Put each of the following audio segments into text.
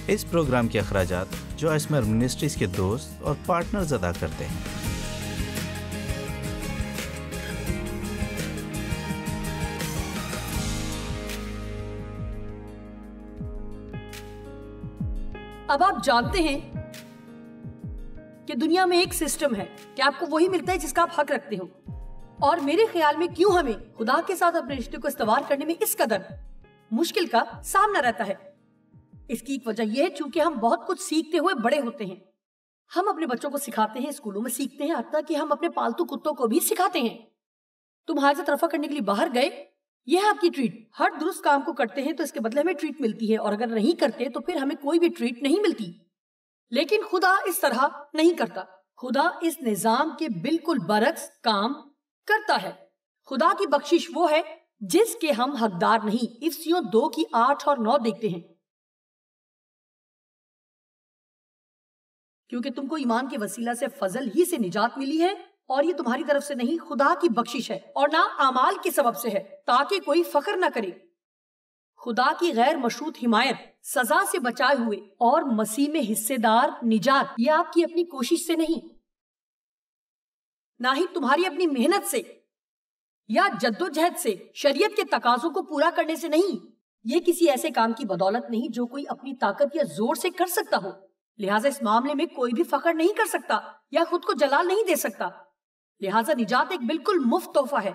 اس programme کے اخراجات جو اسمر منسٹریز کے دوست اور پارٹنرز ادا کرتے ہیں۔ اب آپ جانتے ہیں کہ دنیا میں ایک سسٹم ہے کہ آپ کو وہی ملتا ہے جس کا آپ حق رکھتے ہو، اور میرے خیال میں کیوں ہمیں خدا کے ساتھ اپنے رشتے کو استوار کرنے میں اس قدر مشکل کا سامنا رہتا ہے۔ اس کی ایک وجہ یہ ہے چونکہ ہم بہت کچھ سیکھتے ہوئے بڑے ہوتے ہیں۔ ہم اپنے بچوں کو سکھاتے ہیں، اسکولوں میں سیکھتے ہیں، حتیٰ کہ ہم اپنے پالتو کتوں کو بھی سکھاتے ہیں۔ تم حاجت رفع کرنے کے لیے باہر گئے، یہ ہے آپ کی ٹریٹ۔ ہر درست کام کو کرتے ہیں تو اس کے بدلے ہمیں ٹریٹ ملتی ہے، اور اگر نہیں کرتے تو پھر ہمیں کوئی بھی ٹریٹ نہیں ملتی۔ لیکن خدا اس طرح نہیں کرتا۔ خدا اس نظام کے بالکل برعکس کام کرتا ہے۔ خدا کی بخشش وہ ہے جس کے ہم حقدار نہیں۔ افسیوں 2:8 اور 9 دیکھتے ہیں، کیونکہ تم کو ایمان کے وسیلہ سے فضل ہی سے نجات ملی ہے، اور یہ تمہاری طرف سے نہیں، خدا کی بخشش ہے، اور نہ اعمال کے سبب سے ہے، تاکہ کوئی فخر نہ کرے۔ خدا کی غیر مشروط حمایت، سزا سے بچائے ہوئے اور مسیح میں حصے دار نجات، یہ آپ کی اپنی کوشش سے نہیں، نہ ہی تمہاری اپنی محنت سے یا جدوجہد سے، شریعت کے تقاضوں کو پورا کرنے سے نہیں۔ یہ کسی ایسے کام کی بدولت نہیں جو کوئی اپنی طاقت یا زور سے کر سکتا ہو۔ لہٰذا اس معاملے میں کوئی بھی فخر نہیں کر سکتا یا خود کو جلال نہیں دے سکتا۔ لہٰذا نجات ایک بالکل مفت تحفہ ہے۔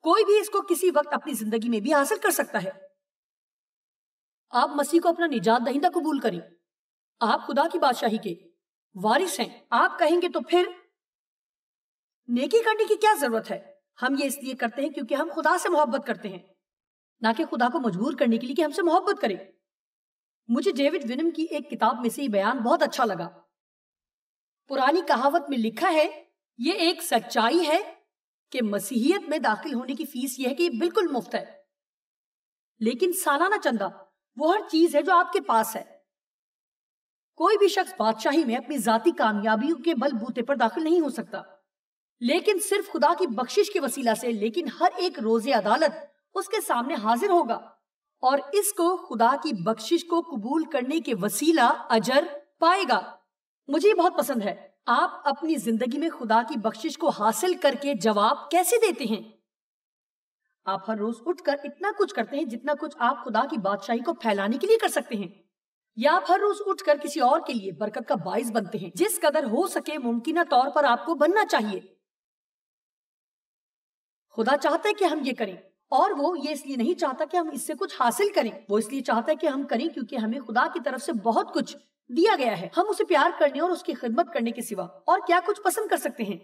کوئی بھی اس کو کسی وقت اپنی زندگی میں بھی حاصل کر سکتا ہے۔ آپ مسیح کو اپنا نجات دہندہ قبول کریں، آپ خدا کی بادشاہی کے وارث ہیں۔ آپ کہیں گے تو پھر نیکی کرنے کی کیا ضرورت ہے؟ ہم یہ اس لیے کرتے ہیں کیونکہ ہم خدا سے محبت کرتے ہیں، نہ کہ خدا کو مجبور کرنے کے لیے کہ ہم سے محبت کرے۔ مجھے ڈیوڈ ونم کی ایک کتاب میں سے یہ بیان بہت اچھا لگا۔ پرانی کہاوت میں لکھا ہے، یہ ایک سچائی ہے کہ مسیحیت میں داخل ہونے کی فیس یہ ہے کہ یہ بالکل مفت ہے، لیکن سالانہ چندہ وہ ہر چیز ہے جو آپ کے پاس ہے۔ کوئی بھی شخص بادشاہی میں اپنی ذاتی کامیابیوں کے بل بوتے پر داخل نہیں ہو سکتا، لیکن صرف خدا کی بخشش کے وسیلہ سے۔ لیکن ہر ایک روز عدالت اس کے سامنے حاضر ہوگا، اور اس کو خدا کی بخشش کو قبول کرنے کے وسیلہ اجر پائے گا۔ مجھے یہ بہت پسند ہے۔ آپ اپنی زندگی میں خدا کی بخشش کو حاصل کر کے جواب کیسے دیتے ہیں؟ آپ ہر روز اٹھ کر اتنا کچھ کرتے ہیں جتنا کچھ آپ خدا کی بادشاہی کو پھیلانے کے لیے کر سکتے ہیں، یا آپ ہر روز اٹھ کر کسی اور کے لیے برکت کا باعث بنتے ہیں جس قدر ہو سکے ممکنہ طور پر آپ کو بننا چاہیے۔ خدا چاہتا ہے کہ ہم یہ کریں، اور وہ یہ اس لیے نہیں چاہتا کہ ہم اس سے کچھ حاصل کریں، وہ اس لیے چاہتا ہے کہ ہم کریں کیونکہ ہمیں خدا کی طرف سے بہت کچھ دیا گیا ہے۔ ہم اسے پیار کرنے اور اس کی خدمت کرنے کے سوا اور کیا کچھ پسند کر سکتے ہیں؟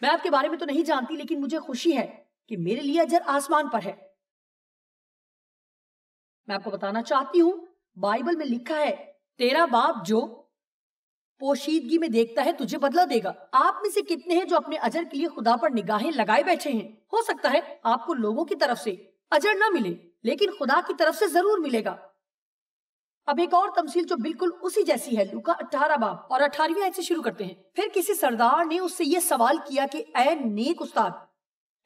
میں آپ کے بارے میں تو نہیں جانتی، لیکن مجھے خوشی ہے کہ میرے لیے اجر آسمان پر ہے۔ میں آپ کو بتانا چاہتی ہوں، بائبل میں لکھا ہے، تیرا باپ جو پوشیدگی میں دیکھتا ہے تجھے بدلہ دے گا۔ آپ میں سے کتنے ہیں جو اپنے اجر کے لیے خدا پر نگاہیں لگائے بیٹھے ہیں؟ ہو سکتا ہے آپ کو لوگوں کی طرف سے اجر نہ ملے، لیکن خدا کی طرف سے ضرور ملے گا۔ اب ایک اور تمثیل جو بالکل اسی جیسی ہے، لوکا 18 باب اور 18ویں آیت سے شروع کرتے ہیں۔ پھر کسی سردار نے اس سے یہ سوال کیا کہ اے نیک استاد،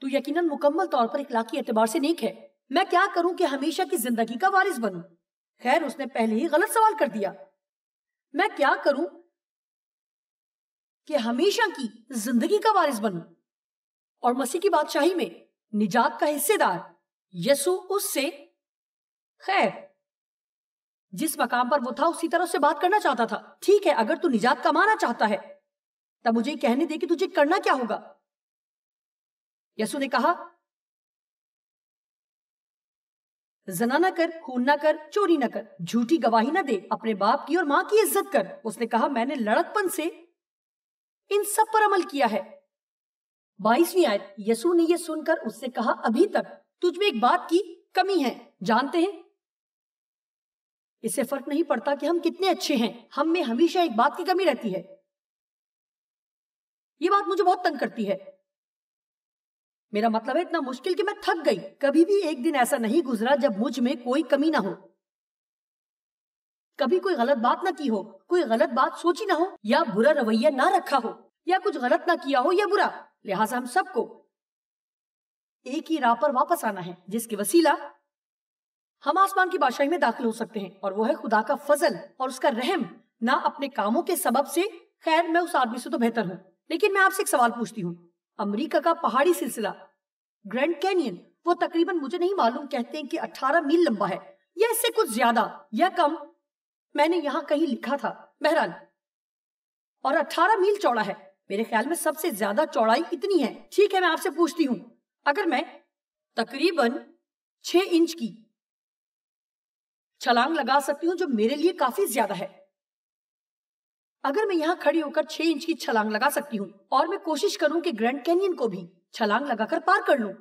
تو یقیناً مکمل طور پر اخلاقی اعتبار سے نیک ہے، میں کیا کروں کہ ہمیشہ کی زندگی کا وارث بنوں؟ خیر، اس نے پہلے ہی غلط سوال کر دیا۔ میں کیا کروں کہ ہمیشہ کی زندگی کا وارث بنوں اور مسیح کی بادشاہی میں نجات کا حصے دار؟ یسوع اس سے، خیر جس مقام پر وہ تھا اسی طرح سے بات کرنا چاہتا تھا۔ ٹھیک ہے، اگر تو نجات کمانا چاہتا ہے تب مجھے کہنے دے کہ تجھے کرنا کیا ہوگا۔ یسوع نے کہا، زنا نہ کر، خون نہ کر، چوری نہ کر، جھوٹی گواہی نہ دے، اپنے باپ کی اور ماں کی عزت کر۔ اس نے کہا، میں نے لڑکپن سے ان سب پر عمل کیا ہے۔ 22ویں آیت، یسوع نے یہ سن کر اس سے کہا، ابھی تک تجھ میں ایک بات کی کمی ہے، جانتے ہیں؟ اس سے فرق نہیں پڑتا کہ ہم کتنے اچھے ہیں، ہم میں ہمیشہ ایک بات کی کمی رہتی ہے۔ یہ بات مجھے بہت تنگ کرتی ہے۔ میرا مطلب ہے اتنا مشکل کہ میں تھک گئی۔ کبھی بھی ایک دن ایسا نہیں گزرا جب مجھ میں کوئی کمی نہ ہو، کبھی کوئی غلط بات نہ کی ہو، کوئی غلط بات سوچی نہ ہو، یا برا رویہ نہ رکھا ہو، یا کچھ غلط نہ کیا ہو یا برا۔ لہٰذا ہم سب کو ایک ہی راہ پر واپس آنا ہے جس کے وسیلہ ہم آسمان کی بادشاہی میں داخل ہو سکتے ہیں، اور وہ ہے خدا کا فضل اور اس کا رحم، نہ اپنے کاموں کے سبب سے۔ خیر، میں اس آدمی سے تو بہتر ہوں، لیکن میں آپ سے ایک سوال پوچھتی ہوں۔ امریکہ کا پہاڑی سلسلہ گرینڈ کینین، وہ تقریباً مجھے نہیں معلوم، کہتے ہیں کہ 18 میل لمبا ہے، یا اس سے کچھ زیادہ یا کم، میں نے یہاں کہیں لکھا تھا، بہرحال، اور 18 میل چوڑا ہے۔ میرے خیال میں سب سے زیادہ چوڑائی اتنی ہے۔ ٹھیک ہے، میں آپ سے پوچھتی ہوں، اگر میں تقریباً 6 انچ کی چھلانگ لگا سکتی ہوں، جو میرے لیے کافی زیادہ ہے، اگر میں یہاں کھڑی ہو کر 6 انچ کی چھلانگ لگا سکتی ہوں اور میں کوشش کروں کہ گرینڈ کینین کو بھی چھلانگ لگا کر پار کر لوں،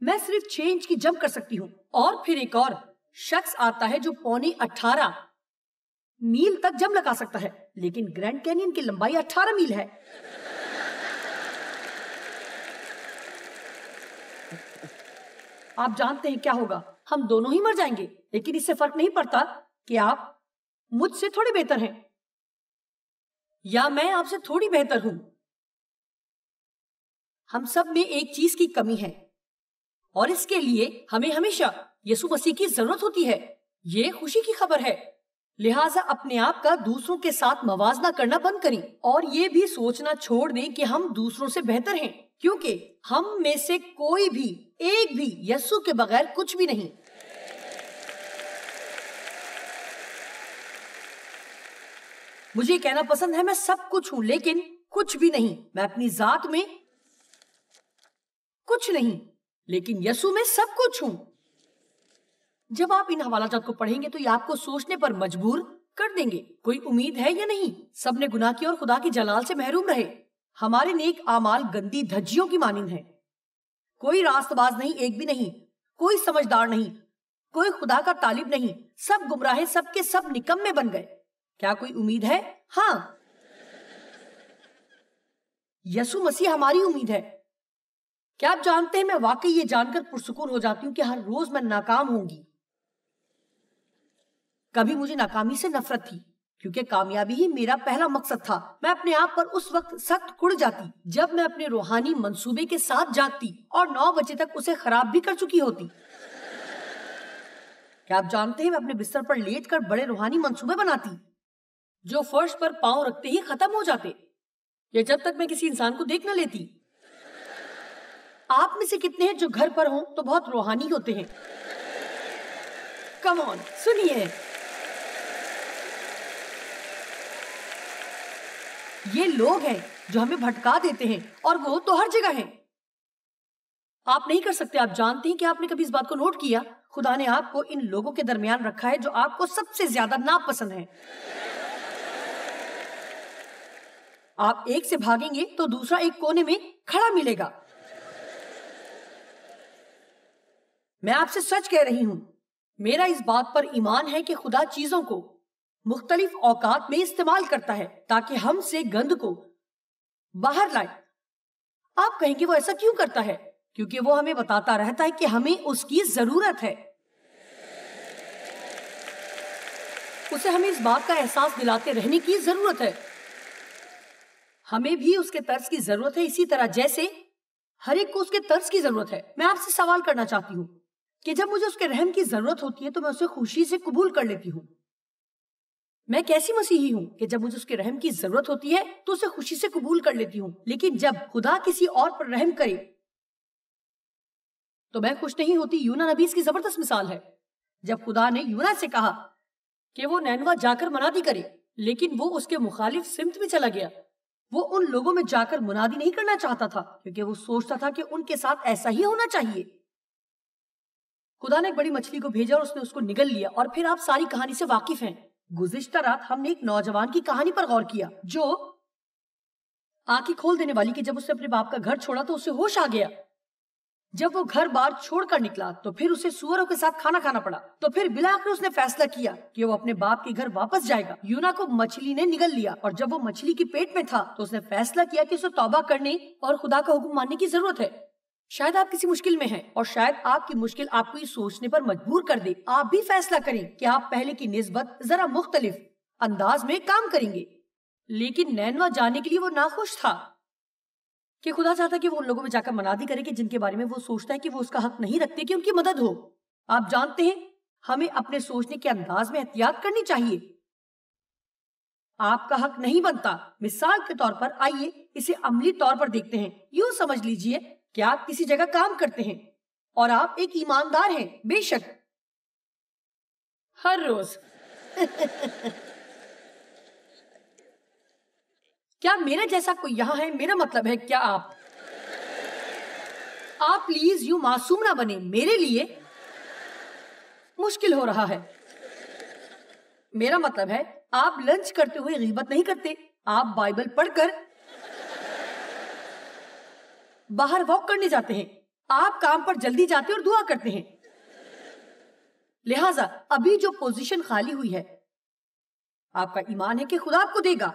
میں صرف 6 انچ کی جمپ کر سکتی ہوں، اور پھر ایک اور شخص آتا ہے جو 18.25 میل تک جمپ لگا سکتا ہے، لیکن گرینڈ کینین کی لمبائی 18 میل ہے۔ آپ جانتے ہیں کیا ہوگا؟ ہم دونوں ہی مر جائیں گے، لیکن اس سے فرق نہیں پڑتا کہ آپ مجھ سے تھوڑے بہتر ہیں یا میں آپ سے تھوڑی بہتر ہوں۔ ہم سب میں ایک چیز کی کمی ہے، اور اس کے لیے ہمیں ہمیشہ یسوع مسیح کی ضرورت ہوتی ہے۔ یہ خوشی کی خبر ہے، لہٰذا اپنے آپ کا دوسروں کے ساتھ موازنہ کرنا بند کریں، اور یہ بھی سوچنا چھوڑ دیں کہ ہم دوسروں سے بہتر ہیں، کیونکہ ہم میں سے کوئی بھی، ایک بھی یسوع کے بغیر کچھ بھی نہیں۔ مجھے کہنا پسند ہے میں سب کچھ ہوں، لیکن کچھ بھی نہیں۔ میں اپنی ذات میں کچھ نہیں، لیکن یسوع میں سب کچھ ہوں۔ جب آپ ان حوالہ جات کو پڑھیں گے تو یہ آپ کو سوچنے پر مجبور کر دیں گے، کوئی امید ہے یا نہیں؟ سب نے گناہ کیا اور خدا کی جلال سے محروم رہے۔ ہمارے نیک اعمال گندی دھجیوں کی مانند ہیں، کوئی راست باز نہیں، ایک بھی نہیں، کوئی سمجھدار نہیں، کوئی خدا کا طالب نہیں، سب گمراہ، سب کے سب نکمے بن گئے۔ کیا کوئی امید ہے؟ ہاں، یسوع مسیح ہماری امید ہے۔ کیا آپ جانتے ہیں میں واقعی یہ جان کر پرسکون ہو جاتی ہوں کہ ہر روز میں ناکام ہوں گی۔ کبھی مجھے ناکامی سے نفرت تھی، کیونکہ کامیابی ہی میرا پہلا مقصد تھا۔ میں اپنے آپ پر اس وقت سخت کڑ جاتی جب میں اپنے روحانی منصوبے کے ساتھ جاگتی اور 9 بجے تک اسے خراب بھی کر چکی ہوتی۔ کیا آپ جانتے ہیں میں اپنے بستر پر لیٹ کر بڑے روحانی منصوبے بناتی جو فرش پر پاؤں رکھتے ہی ختم ہو جاتے، یا جب تک میں کسی انسان کو دیکھ نہ لیتی۔ آپ میں سے کتنے ہیں جو گھر پر ہوں تو بہت روحانی ہوتے ہیں؟ کم آن، سنیے، یہ لوگ ہیں جو ہمیں بھٹکا دیتے ہیں، اور وہ تو ہر جگہ ہیں۔ آپ نہیں کر سکتے۔ آپ جانتے ہیں کہ آپ نے کبھی اس بات کو نوٹ کیا، خدا نے آپ کو ان لوگوں کے درمیان رکھا ہے جو آپ کو سب سے زیادہ ناپسند ہیں۔ آپ ایک سے بھاگیں گے تو دوسرا ایک کونے میں کھڑا ملے گا۔ میں آپ سے سچ کہہ رہی ہوں، میرا اس بات پر ایمان ہے کہ خدا چیزوں کو مختلف اوقات میں استعمال کرتا ہے تاکہ ہم سے گند کو باہر لائے۔ آپ کہیں گے وہ ایسا کیوں کرتا ہے؟ کیونکہ وہ ہمیں بتاتا رہتا ہے کہ ہمیں اس کی ضرورت ہے۔ اسے ہمیں اس بات کا احساس دلاتے رہنے کی ضرورت ہے۔ ہمیں بھی اس کے طرز کی ضرورت ہے، اسی طرح جیسے ہر ایک کو اس کے طرز کی ضرورت ہے۔ میں آپ سے سوال کرنا چاہتی ہوں کہ جب مجھے اس کے رحم کی ضرورت ہوتی ہے تو میں اسے خوشی سے قبول کر لیتی ہوں۔ میں کیسی مسیحی ہوں کہ جب مجھے اس کے رحم کی ضرورت ہوتی ہے تو اسے خوشی سے قبول کر لیتی ہوں، لیکن جب خدا کسی اور پر رحم کرے تو میں خوش نہیں ہوتی۔ یونا نبی اس کی زبردست مثال ہے۔ جب خدا نے یونا سے کہا کہ وہ نینوا جا کر منادی کرے، لیکن وہ اس کے مخالف سمت میں چلا گیا۔ وہ ان لوگوں میں جا کر منادی نہیں کرنا چاہتا تھا کیونکہ وہ سوچتا تھا کہ ان کے ساتھ ایسا ہی ہونا چاہیے۔ خدا نے ایک بڑی مچھلی کو بھیجا اور اس نے اس کو نگل لیا، اور پھر آپ ساری کہانی سے واقف ہیں۔ گزشتہ رات ہم نے ایک نوجوان کی کہانی پر غور کیا جو آنکھیں کھول دینے والی کہ جب اس نے اپنے باپ کا گھر چھوڑا تو اسے ہوش آ گیا۔ جب وہ گھر بار چھوڑ کر نکلا تو پھر اسے سوروں کے ساتھ کھانا کھانا پڑا، تو پھر بالآخر اس نے فیصلہ کیا کہ وہ اپنے باپ کے گھر واپس جائے گا۔ یونا کو مچھلی نے نگل لیا، اور جب وہ مچھلی کے پیٹ میں تھا تو اس نے فیصلہ کیا کہ اسے توبہ کرنے اور خدا کا حکم ماننے کی ضرورت ہے۔ شاید آپ کسی مشکل میں ہیں اور شاید آپ کی مشکل آپ کو یہ سوچنے پر مجبور کر دے۔ آپ بھی فیصلہ کریں کہ آپ پہلے کی نسبت ذرا مختلف انداز میں کام کریں گے۔ لیکن نینوا جانے کے لیے وہ ناخوش تھا کہ خدا چاہتا کہ وہ ان لوگوں میں جا کر منادی کرے کہ جن کے بارے میں وہ سوچتا ہے کہ وہ اس کا حق نہیں رکھتے کہ ان کی مدد ہو۔ آپ جانتے ہیں ہمیں اپنے سوچنے کے انداز میں احتیاط کرنی چاہیے. آپ کا حق نہیں بنتا. مثال کے طور پر آئیے اسے عملی طور پر دیکھتے ہیں. یوں سمجھ لیجئے کہ آپ کسی جگہ کام کرتے ہیں اور آپ ایک ایماندار ہیں. بے شک ہر روز. کیا میرے جیسا کوئی یہاں ہے؟ میرا مطلب ہے کیا آپ پلیز یوں معصوم نہ بنے. میرے لیے مشکل ہو رہا ہے. میرا مطلب ہے آپ لنچ کرتے ہوئے غیبت نہیں کرتے. آپ بائبل پڑھ کر باہر واک کرنے جاتے ہیں. آپ کام پر جلدی جاتے اور دعا کرتے ہیں. لہٰذا ابھی جو پوزیشن خالی ہوئی ہے آپ کا ایمان ہے کہ خدا آپ کو دے گا.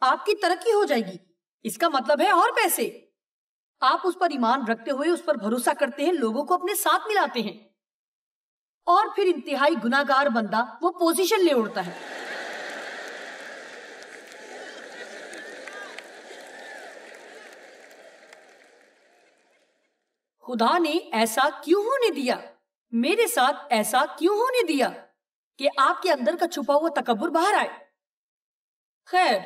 آپ کی ترقی ہو جائے گی. اس کا مطلب ہے اور پیسے. آپ اس پر ایمان رکھتے ہوئے اس پر بھروسہ کرتے ہیں, لوگوں کو اپنے ساتھ ملاتے ہیں, اور پھر انتہائی گناہگار بندہ وہ پوزیشن لے اڑتا ہے. خدا نے ایسا کیوں ہونے دیا؟ میرے ساتھ ایسا کیوں ہونے دیا کہ آپ کے اندر کا چھپا ہوا تکبر باہر آئے؟ خیر،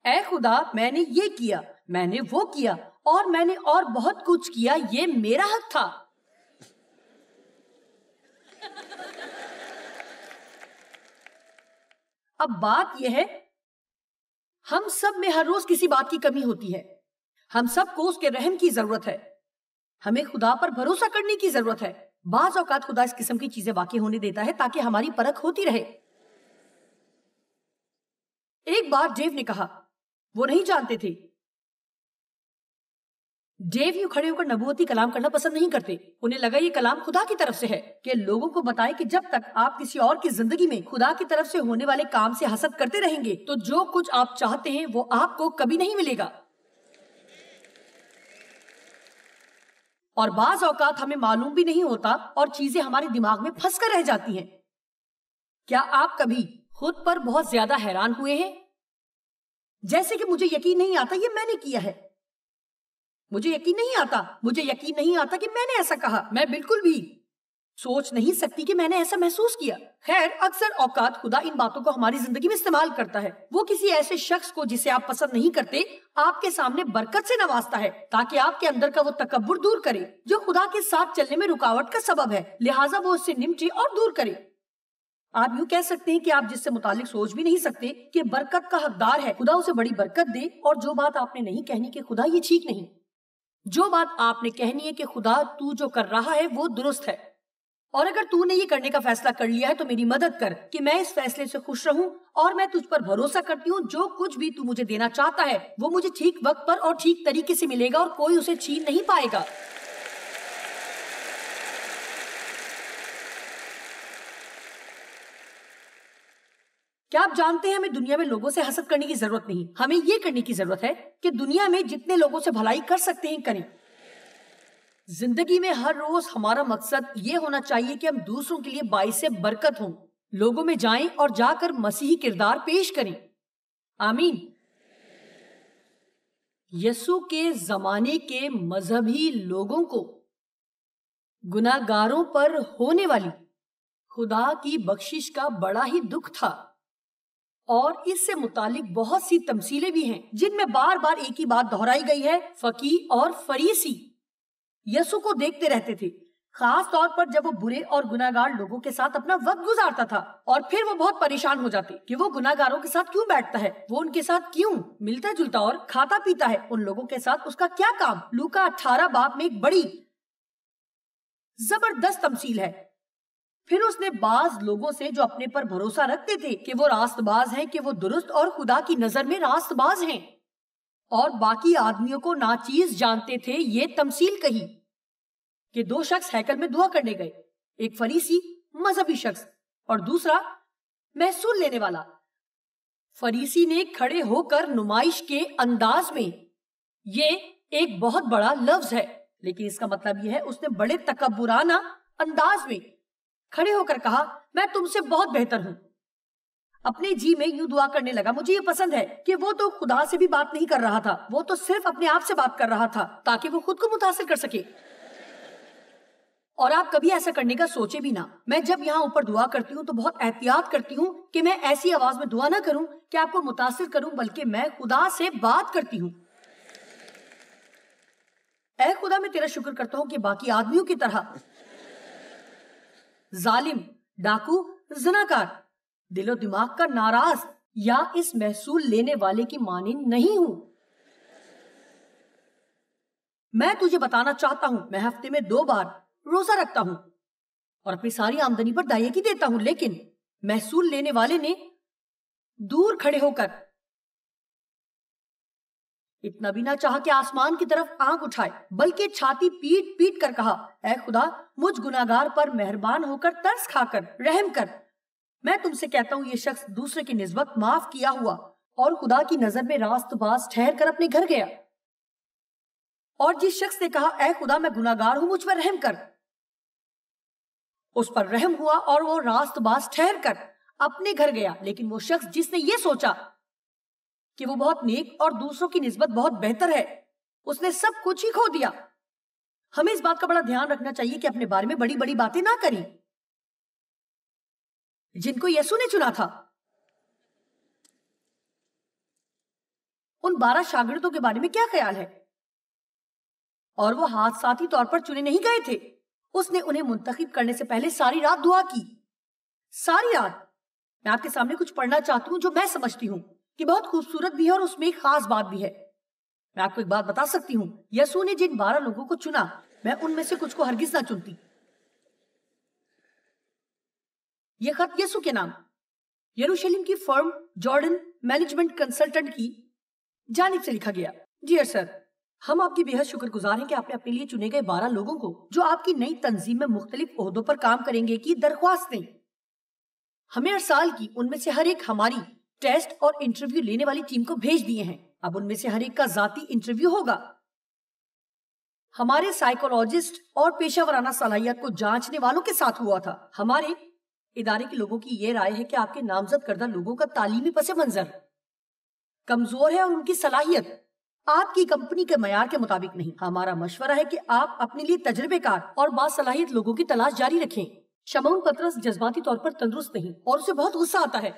اے خدا، میں نے یہ کیا، میں نے وہ کیا، اور میں نے اور بہت کچھ کیا. یہ میرا حق تھا. اب بات یہ ہے ہم سب میں ہر روز کسی بات کی کمی ہوتی ہے. ہم سب کو اس کے رحم کی ضرورت ہے. ہمیں خدا پر بھروسہ کرنے کی ضرورت ہے. بعض اوقات خدا اس قسم کی چیزیں واقع ہونے دیتا ہے تاکہ ہماری پرکھ ہوتی رہے. ایک بار ڈیو نے کہا، وہ نہیں جانتے تھے. ڈیو یوں کھڑے ہو کر نبوتی کلام کرنا پسند نہیں کرتے. انہیں لگا یہ کلام خدا کی طرف سے ہے کہ لوگوں کو بتائے کہ جب تک آپ کسی اور کی زندگی میں خدا کی طرف سے ہونے والے کام سے حسد کرتے رہیں گے تو جو کچھ آپ چاہتے ہیں وہ آپ کو کبھی نہیں ملے گا. اور بعض اوقات ہمیں معلوم بھی نہیں ہوتا اور چیزیں ہمارے دماغ میں پھنس کر رہ جاتی ہیں. کیا آپ کبھی خود پر بہت زیادہ حیران ہوئے ہیں؟ جیسے کہ مجھے یقین نہیں آتا یہ میں نے کیا ہے. مجھے یقین نہیں آتا. مجھے یقین نہیں آتا کہ میں نے ایسا کہا. میں بالکل بھی سوچ نہیں سکتی کہ میں نے ایسا محسوس کیا. خیر، اکثر اوقات خدا ان باتوں کو ہماری زندگی میں استعمال کرتا ہے. وہ کسی ایسے شخص کو جسے آپ پسند نہیں کرتے آپ کے سامنے برکت سے نوازتا ہے تاکہ آپ کے اندر کا وہ تکبر دور کرے جو خدا کے ساتھ چلنے میں رکاوٹ کا سبب ہے. لہٰذا وہ اس سے نمٹے اور دور کرے. آپ یوں کہہ سکتے ہیں کہ آپ جس سے متعلق سوچ بھی نہیں سکتے کہ برکت کا حقدار ہے، خدا اسے بڑی برکت دے. اور جو بات آپ نے نہیں کہنی کہ خدا یہ ٹھیک نہیں، جو بات آپ نے کہنی ہے کہ خدا تو جو کر رہا ہے وہ درست ہے، اور اگر تو نے یہ کرنے کا فیصلہ کر لیا ہے تو میری مدد کر کہ میں اس فیصلے سے خوش رہوں، اور میں تجھ پر بھروسہ کرتی ہوں جو کچھ بھی تو مجھے دینا چاہتا ہے وہ مجھے ٹھیک وقت پر اور ٹھیک طریقے سے ملے گا اور کوئی اسے چھین نہیں پائے گا. کیا آپ جانتے ہیں ہمیں دنیا میں لوگوں سے حسد کرنے کی ضرورت نہیں. ہمیں یہ کرنے کی ضرورت ہے کہ دنیا میں جتنے لوگوں سے بھلائی کر سکتے ہیں کریں. زندگی میں ہر روز ہمارا مقصد یہ ہونا چاہیے کہ ہم دوسروں کے لیے باعث برکت ہوں. لوگوں میں جائیں اور جا کر مسیحی کردار پیش کریں. آمین. یسوع کے زمانے کے مذہبی لوگوں کو گناہگاروں پر ہونے والی خدا کی بخشش کا بڑا ہی دکھ تھا، اور اس سے متعلق بہت سی تمثیلیں بھی ہیں جن میں بار بار ایک ہی بات دہرائی گئی ہے. فقیہ اور فریسی یسوع کو دیکھتے رہتے تھے، خاص طور پر جب وہ برے اور گناہگار لوگوں کے ساتھ اپنا وقت گزارتا تھا، اور پھر وہ بہت پریشان ہو جاتے کہ وہ گناہگاروں کے ساتھ کیوں بیٹھتا ہے، وہ ان کے ساتھ کیوں ملتا جلتا اور کھاتا پیتا ہے. ان لوگوں کے ساتھ اس کا کیا کام؟ لوکا 18 باب میں ایک بڑی زبردست تمثیل ہے. پھر اس نے بعض لوگوں سے جو اپنے پر بھروسہ رکھتے تھے کہ وہ راست باز ہیں، کہ وہ درست اور خدا کی نظر میں راست باز ہیں، اور باقی آدمیوں کو ناچیز جانتے تھے، یہ تمثیل کہی کہ دو شخص ہیکل میں دعا کرنے گئے، ایک فریسی مذہبی شخص اور دوسرا محصول لینے والا. فریسی نے کھڑے ہو کر نمائش کے انداز میں، یہ ایک بہت بڑا لفظ ہے لیکن اس کا مطلب یہ ہے اس نے بڑے تکبرانہ انداز میں کھڑے ہو کر کہا، میں تم سے بہت بہتر ہوں. اپنے جی میں یوں دعا کرنے لگا، مجھے یہ پسند ہے کہ وہ تو خدا سے بھی بات نہیں کر رہا تھا، وہ تو صرف اپنے آپ سے بات کر رہا تھا تاکہ وہ خود کو متاثر کر سکے. اور آپ کبھی ایسا کرنے کا سوچے بھی نہ. میں جب یہاں اوپر دعا کرتی ہوں تو بہت احتیاط کرتی ہوں کہ میں ایسی آواز میں دعا نہ کروں کہ آپ کو متاثر کروں، بلکہ میں خدا سے بات کرتی ہوں. اے خدا، میں تیرا شکر کرتا ہوں کہ باقی آدمیوں کی طرح ظالم، ڈاکو، زناکار، دل و دماغ کا ناراض یا اس محصول لینے والے کی مانند نہیں ہوں. میں تجھے بتانا چاہتا ہوں، میں ہفتے میں 2 بار روزہ رکھتا ہوں اور اپنی ساری آمدنی پر دائیں کی دیتا ہوں، لیکن محصول لینے والے نے دور کھڑے ہو کر اتنا بھی نہ چاہا کہ آسمان کی طرف آنکھ اٹھائے، بلکہ چھاتی پیٹ پیٹ کر کہا، اے خدا، مجھ گناہگار پر مہربان ہو کر ترس کھا کر رحم کر. میں تم سے کہتا ہوں یہ شخص دوسرے کی نسبت معاف کیا ہوا اور خدا کی نظر میں راست باز ٹھہر کر اپنے گھر گیا. اور جس شخص نے کہا، اے خدا، میں گناہگار ہوں، مجھ پر رحم کر، اس پر رحم ہوا اور وہ راست باز ٹھہر کر اپنے گھر گیا. لیکن وہ شخص جس نے یہ سوچا کہ وہ بہت نیک اور دوسروں کی نسبت بہت بہتر ہے، اس نے سب کچھ ہی کھو دیا. ہمیں اس بات کا بڑا دھیان رکھنا چاہیے کہ اپنے بارے میں بڑی بڑی باتیں نہ کریں. جن کو یسوع نے چنا تھا، ان 12 شاگردوں کے بارے میں کیا خیال ہے؟ اور وہ حادثاتی طور پر چنے نہیں گئے تھے. اس نے انہیں منتخب کرنے سے پہلے ساری رات دعا کی، ساری رات. میں آپ کے سامنے کچھ پڑھنا چاہتی ہوں جو میں سمجھتی ہوں کہ بہت خوبصورت بھی ہے اور اس میں ایک خاص بات بھی ہے. میں آپ کو ایک بات بتا سکتی ہوں، یسوع نے جن 12 لوگوں کو چنا، میں ان میں سے کچھ کو ہرگز نہ چنتی. یہ خط یسوع کے نام یروشلم کی فرم جارڈن مینجمنٹ کنسلٹنٹ کی جانب سے لکھا گیا. ڈیئر سر، ہم آپ کی بے حد شکر گزار ہیں کہ آپ نے اپنے لیے چنے گئے 12 لوگوں کو جو آپ کی نئی تنظیم میں مختلف عہدوں پر کام کریں گے کی درخواست دیں. ہمیں ارسال کی ان میں سے ہر ایک ہماری ٹیسٹ اور انٹرویو لینے والی ٹیم کو بھیج دیے ہیں. اب ان میں سے ہر ایک کا ذاتی انٹرویو ہوگا. ہمارے سائیکولوجسٹ اور پیشہ ورانہ صلاحیت کو جانچنے والوں کے ساتھ ہوا تھا. ہمارے ادارے کے لوگوں کی یہ رائے ہے کہ آپ کے نامزد کردہ لوگوں کا تعلیمی پس منظر کمزور ہے اور ان کی صلاحیت آپ کی کمپنی کے معیار کے مطابق نہیں. ہمارا مشورہ ہے کہ آپ اپنے لیے تجربے کار اور باصلاحیت لوگوں کی تلاش جاری رکھیں. شمعون پطرس جذباتی طور پر تندرست نہیں اور اسے بہت غصہ آتا ہے.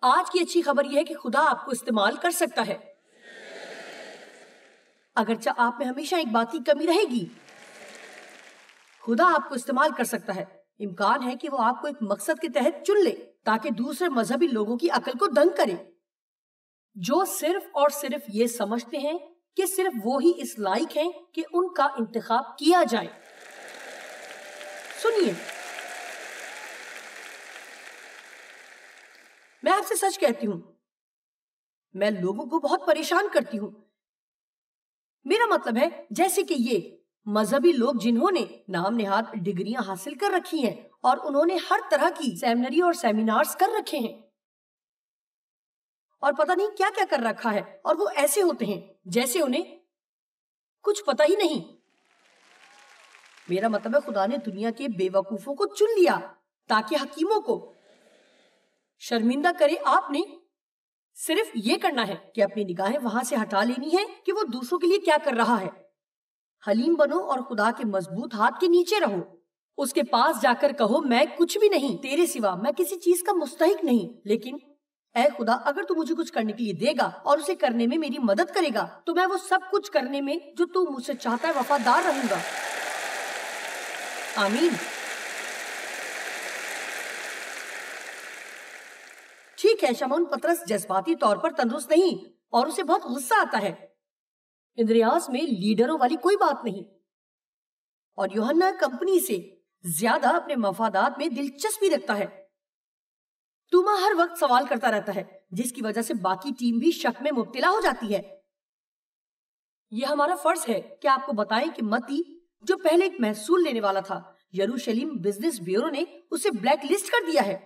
آج کی اچھی خبر یہ ہے کہ خدا آپ کو استعمال کر سکتا ہے، اگرچہ آپ میں ہمیشہ ایک بات کی کمی رہے گی. خدا آپ کو استعمال کر سکتا ہے. امکان ہے کہ وہ آپ کو ایک مقصد کے تحت چن لے تاکہ دوسرے مذہبی لوگوں کی عقل کو دنگ کرے جو صرف اور صرف یہ سمجھتے ہیں کہ صرف وہ ہی اس لائق ہیں کہ ان کا انتخاب کیا جائے. سنیے، میں آپ سے سچ کہتی ہوں، میں لوگوں کو بہت پریشان کرتی ہوں. میرا مطلب ہے جیسے کہ یہ مذہبی لوگ جنہوں نے نام نہاد ڈگریاں حاصل کر رکھی ہیں اور انہوں نے ہر طرح کی سیمینری اور سیمینارز کر رکھے ہیں اور پتہ نہیں کیا کیا کر رکھا ہے، اور وہ ایسے ہوتے ہیں جیسے انہیں کچھ پتہ ہی نہیں. میرا مطلب ہے خدا نے دنیا کے بے وقوفوں کو چن لیا تاکہ حکیموں کو شرمندہ کرے. آپ نے صرف یہ کرنا ہے کہ اپنی نگاہیں وہاں سے ہٹا لینی ہے کہ وہ دوسروں کے لیے کیا کر رہا ہے. حلیم بنو اور خدا کے مضبوط ہاتھ کے نیچے رہو. اس کے پاس جا کر کہو، میں کچھ بھی نہیں تیرے سوا، میں کسی چیز کا مستحق نہیں، لیکن اے خدا، اگر تو مجھے کچھ کرنے کے لیے دے گا اور اسے کرنے میں میری مدد کرے گا تو میں وہ سب کچھ کرنے میں جو تو مجھ سے چاہتا ہے وفادار رہوں گا. آمین. ٹھیک ہے، شمعون پطرس جذباتی طور پر تندرست نہیں اور اسے بہت غصہ آتا ہے. اندریاس میں لیڈروں والی کوئی بات نہیں، اور یوحنا کمپنی سے زیادہ اپنے مفادات میں دلچسپی رکھتا ہے. توما ہر وقت سوال کرتا رہتا ہے جس کی وجہ سے باقی ٹیم بھی شک میں مبتلا ہو جاتی ہے. یہ ہمارا فرض ہے کہ آپ کو بتائیں کہ متی جو پہلے ایک محصول لینے والا تھا، یروشلم بزنس بیورو نے اسے بلیک لسٹ کر دیا ہے.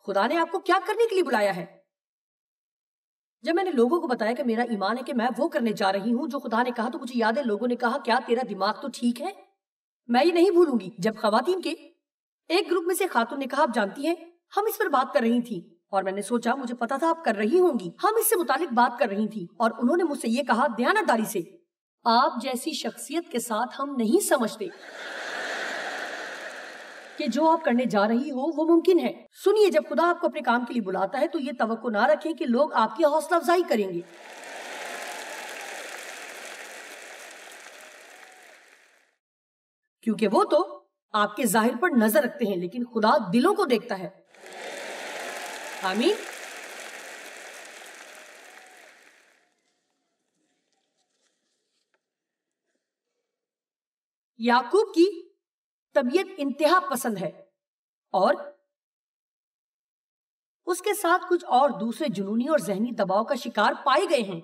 خدا نے آپ کو کیا کرنے کے لیے بلایا ہے؟ جب میں نے لوگوں کو بتایا کہ میرا ایمان ہے کہ میں وہ کرنے جا رہی ہوں جو خدا نے کہا، تو مجھے یاد ہے لوگوں نے کہا، کیا تیرا دماغ تو ٹھیک ہے؟ میں یہ نہیں بھولوں گی جب خواتین کے ایک گروپ میں سے خاتون نے کہا، آپ جانتی ہیں ہم اس پر بات کر رہی تھی اور میں نے سوچا مجھے پتا تھا آپ کر رہی ہوں گی. ہم اس سے متعلق بات کر رہی تھی اور انہوں نے مجھ سے یہ کہا دیانتداری سے, آپ جیسی شخصیت کے ساتھ ہم نہیں سمجھتے کہ جو آپ کرنے جا رہی ہو وہ ممکن ہے. سنیے, جب خدا آپ کو اپنے کام کے لیے بلاتا ہے تو یہ توقع نہ رکھیں کہ لوگ آپ کی حوصلہ افزائی کریں گے. کیونکہ وہ تو آپ کے ظاہر پر نظر رکھتے ہیں, لیکن خدا دلوں کو دیکھتا ہے. آمین. یعقوب کی طبیعت انتہا پسند ہے اور اس کے ساتھ کچھ اور دوسرے جنونی اور ذہنی دباؤ کا شکار پائے گئے ہیں.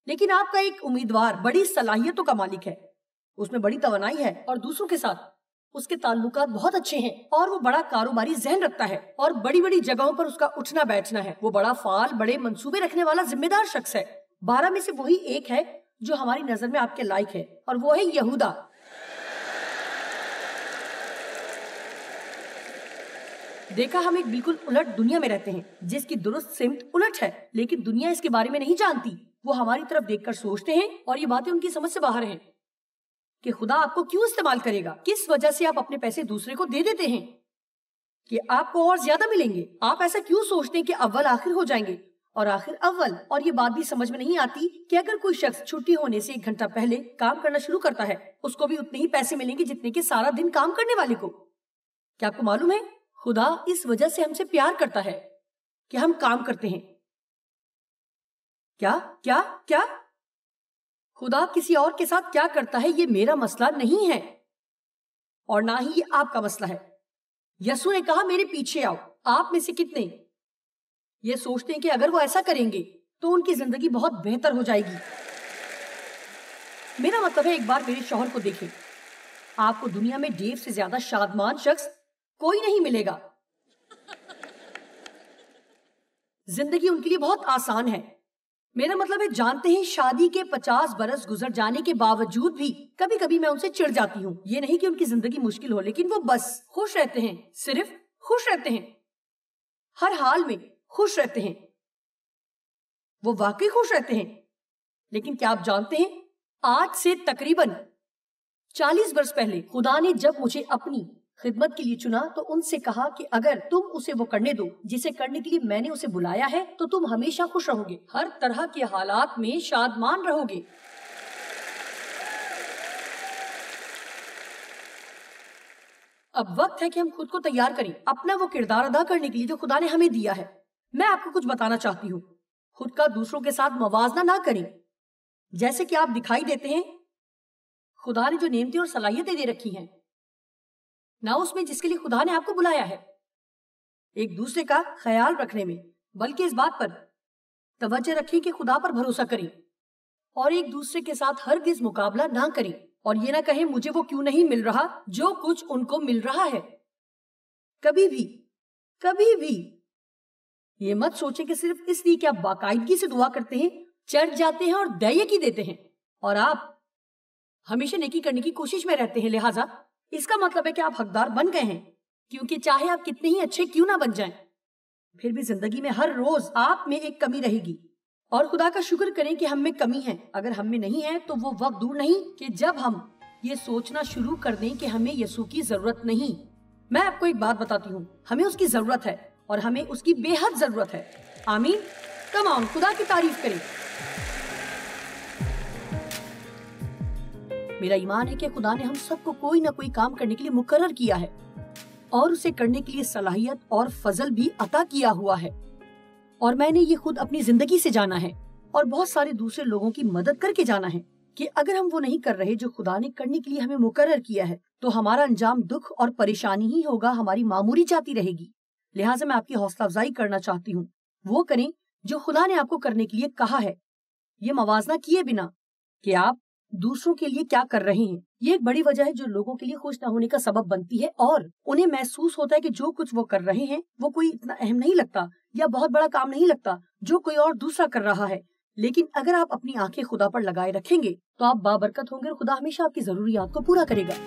لیکن آپ کا ایک امیدوار بڑی صلاحیتوں کا مالک ہے, اس میں بڑی توانائی ہے اور دوسروں کے ساتھ اس کے تعلقات بہت اچھے ہیں اور وہ بڑا کاروباری ذہن رکھتا ہے اور بڑی بڑی جگہوں پر اس کا اٹھنا بیٹھنا ہے. وہ بڑا فعال, بڑے منصوبے رکھنے والا ذمہ دار شخص ہے. 12 میں سے وہی ایک ہے جو ہماری نظر میں آپ کے لائق ہے, اور وہ ہے یہودا. دیکھا, ہم ایک بالکل الٹ دنیا میں رہتے ہیں جس کی درست سمت الٹ ہے, لیکن دنیا اس کے بارے میں نہیں جانتی. وہ ہماری طرف دیکھ کر سوچتے ہیں اور یہ باتیں ان کی سمجھ سے باہر ہیں کہ خدا آپ کو کیوں استعمال کرے گا, کس وجہ سے آپ اپنے پیسے دوسرے کو دے دیتے ہیں کہ آپ کو اور زیادہ ملیں گے. آپ ایسا کیوں سوچتے ہیں کہ اول آخر ہو جائیں گے اور آخر اول. اور یہ بات بھی سمجھ میں نہیں آتی کہ اگر کوئی شخص چھٹی ہونے سے 1 گھنٹہ پہلے کام کرنا شروع کرتا ہے, اس کو بھی اتنے ہی پیسے ملیں گے جتنے کہ سارا دن کام کرنے والے کو. کیا آپ کو معلوم ہے, خدا اس وجہ سے ہم سے پیار کرتا ہے کہ ہم کام کرتے ہیں. کیا کیا کیا خدا کسی اور کے ساتھ کیا کرتا ہے یہ میرا مسئلہ نہیں ہے اور نہ ہی یہ آپ کا مسئلہ ہے. یسوع نے کہا میرے پیچھے آؤ. آپ میں سے کتنے یہ سوچتے ہیں کہ اگر وہ ایسا کریں گے تو ان کی زندگی بہت بہتر ہو جائے گی؟ میرا مطلب ہے ایک بار میرے شوہر کو دیکھیں. آپ کو دنیا میں ڈیو سے زیادہ شادمان شخص کوئی نہیں ملے گا. زندگی ان کے لیے بہت آسان ہے. میرا مطلب ہے جانتے ہیں شادی کے 50 برس گزر جانے کے باوجود بھی کبھی کبھی میں ان سے چڑ جاتی ہوں. یہ نہیں کہ ان کی زندگی مشکل ہو, لیکن وہ بس خوش رہتے ہیں, صرف خوش رہتے ہیں, ہر حال میں خوش رہتے ہیں. وہ واقعی خوش رہتے ہیں. لیکن کیا آپ جانتے ہیں آج سے تقریباً 40 برس پہلے خدا نے جب مجھے اپنی خدمت کے لیے چنا تو ان سے کہا کہ اگر تم اسے وہ کرنے دو جسے کرنے کے لیے میں نے اسے بلایا ہے تو تم ہمیشہ خوش رہو گے, ہر طرح کے حالات میں شادمان رہو گے. اب وقت ہے کہ ہم خود کو تیار کریں اپنا وہ کردار ادا کرنے کے لیے جو خدا نے ہمیں دیا ہے. میں آپ کو کچھ بتانا چاہتی ہوں, خود کا دوسروں کے ساتھ موازنہ نہ کریں. جیسے کہ آپ دکھائی دیتے ہیں, خدا نے جو نعمتیں اور صلاحیتیں دے رکھی ہیں, نہ اس میں جس کے لیے خدا نے آپ کو بلایا ہے ایک دوسرے کا خیال رکھنے میں, بلکہ اس بات پر توجہ رکھیں کہ خدا پر بھروسہ کریں اور ایک دوسرے کے ساتھ ہرگز مقابلہ نہ کریں اور یہ نہ کہیں مجھے وہ کیوں نہیں مل رہا جو کچھ ان کو مل رہا ہے. کبھی بھی یہ مت سوچیں کہ صرف اس لیے کہ آپ باقاعدگی سے دعا کرتے ہیں, چرچ جاتے ہیں اور دیکی دیتے ہیں اور آپ ہمیشہ نیکی کرنے کی کوشش میں رہتے ہیں, لہٰذا اس کا مطلب ہے کہ آپ حقدار بن گئے ہیں, کیونکہ چاہے آپ کتنے ہی اچھے کیوں نہ بن جائیں پھر بھی زندگی میں ہر روز آپ میں ایک کمی رہے گی. اور خدا کا شکر کریں کہ ہم میں کمی ہے. اگر ہم میں نہیں ہے تو وہ وقت دور نہیں کہ جب ہم یہ سوچنا شروع کر دیں کہ ہمیں یسوع کی ضرورت نہیں. میں آپ کو ایک بات بتاتی ہوں, ہمیں اس کی ضرورت ہے اور ہمیں اس کی بے حد ضرورت ہے. آمین. کم آن خدا کی تعریف کریں. میرا ایمان ہے کہ خدا نے ہم سب کو کوئی نہ کوئی کام کرنے کے لیے مقرر کیا ہے اور اسے کرنے کے لیے صلاحیت اور فضل بھی عطا کیا ہوا ہے. اور میں نے یہ خود اپنی زندگی سے جانا ہے اور بہت سارے دوسرے لوگوں کی مدد کر کے جانا ہے کہ اگر ہم وہ نہیں کر رہے جو خدا نے کرنے کے لیے ہمیں مقرر کیا ہے تو ہمارا انجام دکھ اور پریشانی ہی ہوگا, ہماری معمولی جاتی رہے گی. لہٰذا میں آپ کی حوصلہ افزائی کرنا چاہتی ہوں, وہ کریں جو خدا نے آپ کو کرنے کے لیے کہا ہے, یہ موازنہ کیے بنا کہ آپ دوسروں کے لیے کیا کر رہے ہیں. یہ ایک بڑی وجہ ہے جو لوگوں کے لیے خوش نہ ہونے کا سبب بنتی ہے اور انہیں محسوس ہوتا ہے کہ جو کچھ وہ کر رہے ہیں وہ کوئی اتنا اہم نہیں لگتا یا بہت بڑا کام نہیں لگتا جو کوئی اور دوسرا کر رہا ہے. لیکن اگر آپ اپنی آنکھیں خدا پر لگائے رکھیں گے تو آپ بابرکت ہوں گے اور خدا ہمیشہ آپ کی ضروریات کو پورا کرے گا.